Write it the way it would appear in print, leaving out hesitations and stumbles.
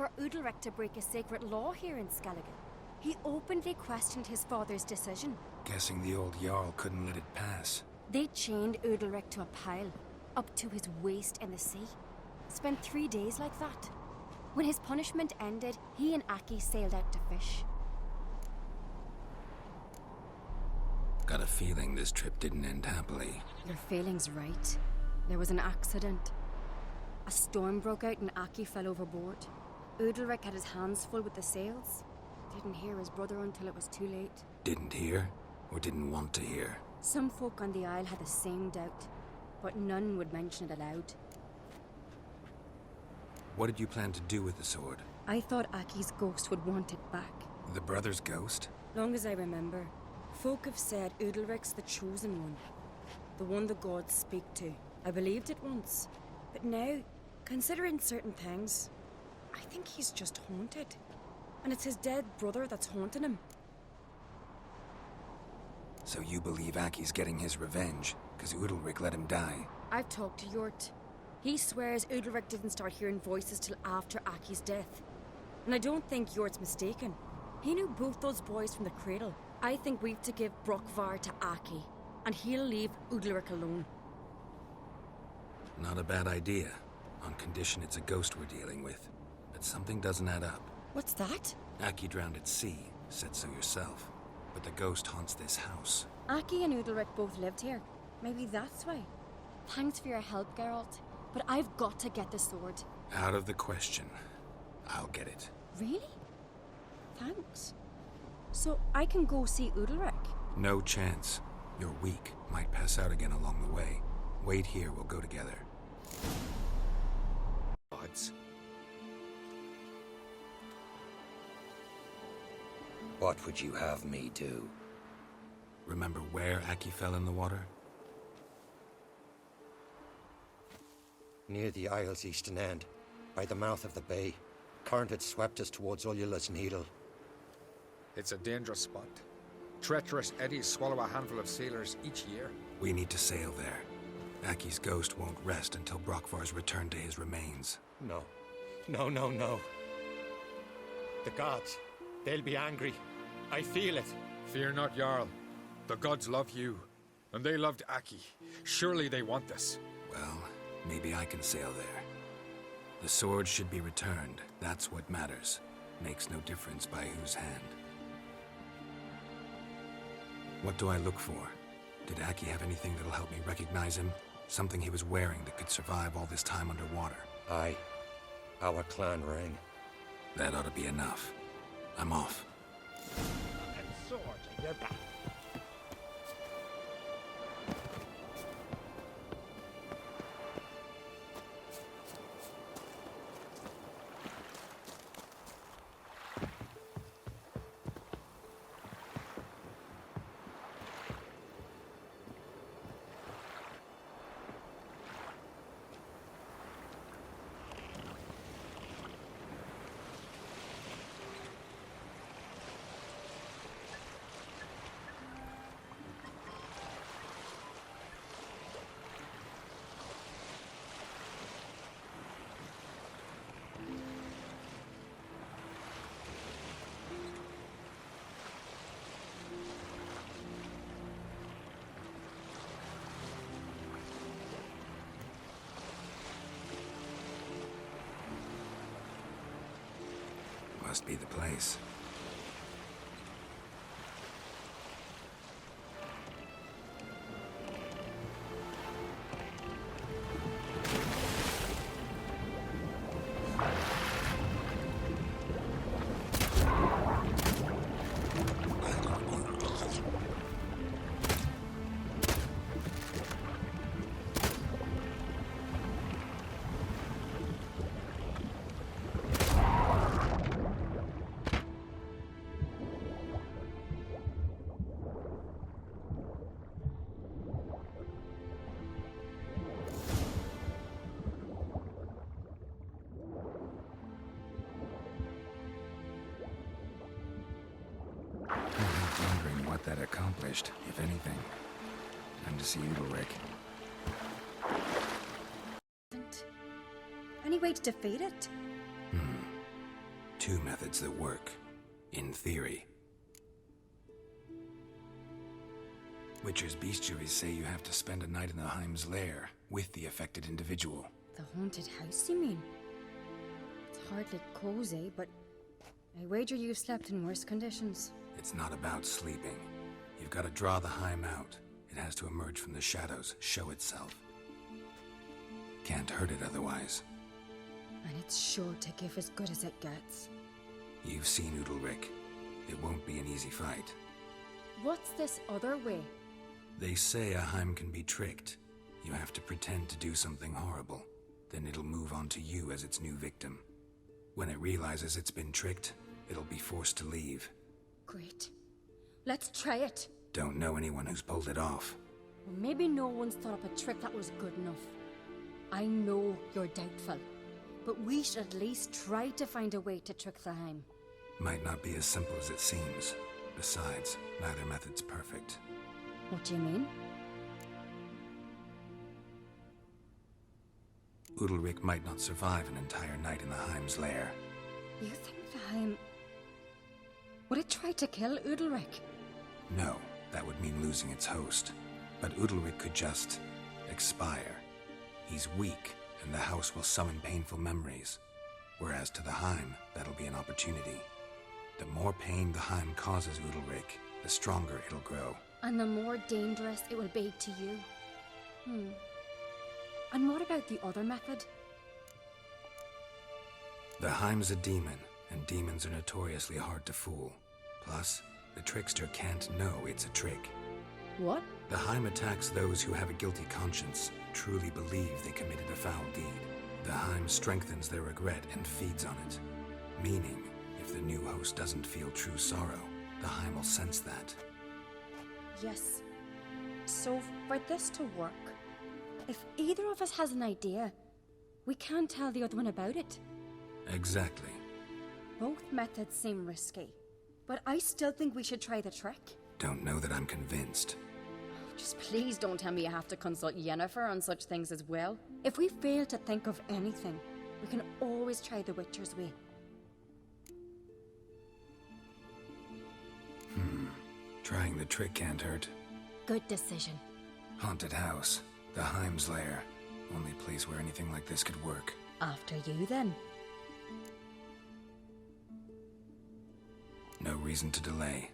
for Udalric to break a sacred law here in Skellige. He openly questioned his father's decision. Guessing the old Jarl couldn't let it pass. They chained Udalric to a pile, up to his waist in the sea. Spent 3 days like that. When his punishment ended, he and Aki sailed out to fish. Got a feeling this trip didn't end happily. Your feeling's right. There was an accident. A storm broke out and Aki fell overboard. Udalric had his hands full with the sails. Didn't hear his brother until it was too late. Didn't hear? Or didn't want to hear? Some folk on the Isle had the same doubt, but none would mention it aloud. What did you plan to do with the sword? I thought Aki's ghost would want it back. The brother's ghost? Long as I remember, folk have said Udalric's the chosen one. The one the gods speak to. I believed it once. But now, considering certain things, I think he's just haunted. And it's his dead brother that's haunting him. So you believe Aki's getting his revenge, because Udalric let him die? I've talked to Yort. He swears Udalric didn't start hearing voices till after Aki's death. And I don't think Yort's mistaken. He knew both those boys from the cradle. I think we've to give Brokvar to Aki, and he'll leave Udalric alone. Not a bad idea, on condition it's a ghost we're dealing with. But something doesn't add up. What's that? Aki drowned at sea, said so yourself. But the ghost haunts this house. Aki and Udalric both lived here. Maybe that's why. Thanks for your help, Geralt. But I've got to get the sword. Out of the question. I'll get it. Really? Thanks. So I can go see Udalric? No chance. You're weak. Might pass out again along the way. Wait here, we'll go together. Odds. What would you have me do? Remember where Aki fell in the water? Near the Isle's eastern end, by the mouth of the bay. Current had swept us towards Ullula's Needle. It's a dangerous spot. Treacherous eddies swallow a handful of sailors each year. We need to sail there. Aki's ghost won't rest until Brokvar's returned to his remains. No. No. The gods, they'll be angry. I feel it. Fear not, Jarl. The gods love you, and they loved Aki. Surely they want this. Well, maybe I can sail there. The sword should be returned. That's what matters. Makes no difference by whose hand. What do I look for? Did Aki have anything that'll help me recognize him? Something he was wearing that could survive all this time underwater? Aye. Our clan ring. That ought to be enough. I'm off. And sword in your back. Must be the place. Wondering what that accomplished, if anything. Time to see Udalric. Any way to defeat it? 2 methods that work, in theory. Witcher's bestiaries say you have to spend a night in the Heim's lair with the affected individual. The haunted house, you mean? It's hardly cozy, but I wager you've slept in worse conditions. It's not about sleeping. You've got to draw the Heim out. It has to emerge from the shadows, show itself. Can't hurt it otherwise. And it's sure to give as good as it gets. You've seen Udalryk. It won't be an easy fight. What's this other way? They say a Heim can be tricked. You have to pretend to do something horrible. Then it'll move on to you as its new victim. When it realizes it's been tricked, it'll be forced to leave. Great. Let's try it. Don't know anyone who's pulled it off. Well, maybe no one's thought up a trick that was good enough. I know you're doubtful, but we should at least try to find a way to trick the Heim. Might not be as simple as it seems. Besides, neither method's perfect. What do you mean? Udalryk might not survive an entire night in the Heim's lair. You think the Heim... Would it try to kill Udalryk? No, that would mean losing its host. But Udalryk could just... expire. He's weak, and the house will summon painful memories. Whereas to the Heim, that'll be an opportunity. The more pain the Heim causes Udalryk, the stronger it'll grow. And the more dangerous it will be to you. And what about the other method? The Heim's a demon, and demons are notoriously hard to fool. Plus, the trickster can't know it's a trick. What? The Heim attacks those who have a guilty conscience, truly believe they committed a foul deed. The Heim strengthens their regret and feeds on it. Meaning, if the new host doesn't feel true sorrow, the Heim will sense that. Yes. So, for this to work, if either of us has an idea, we can't tell the other one about it. Exactly. Both methods seem risky, but I still think we should try the trick. Don't know that I'm convinced. Just please don't tell me you have to consult Yennefer on such things as well. If we fail to think of anything, we can always try the Witcher's way. Trying the trick can't hurt. Good decision. Haunted house. The Heim's lair. Only place where anything like this could work. After you, then. No reason to delay.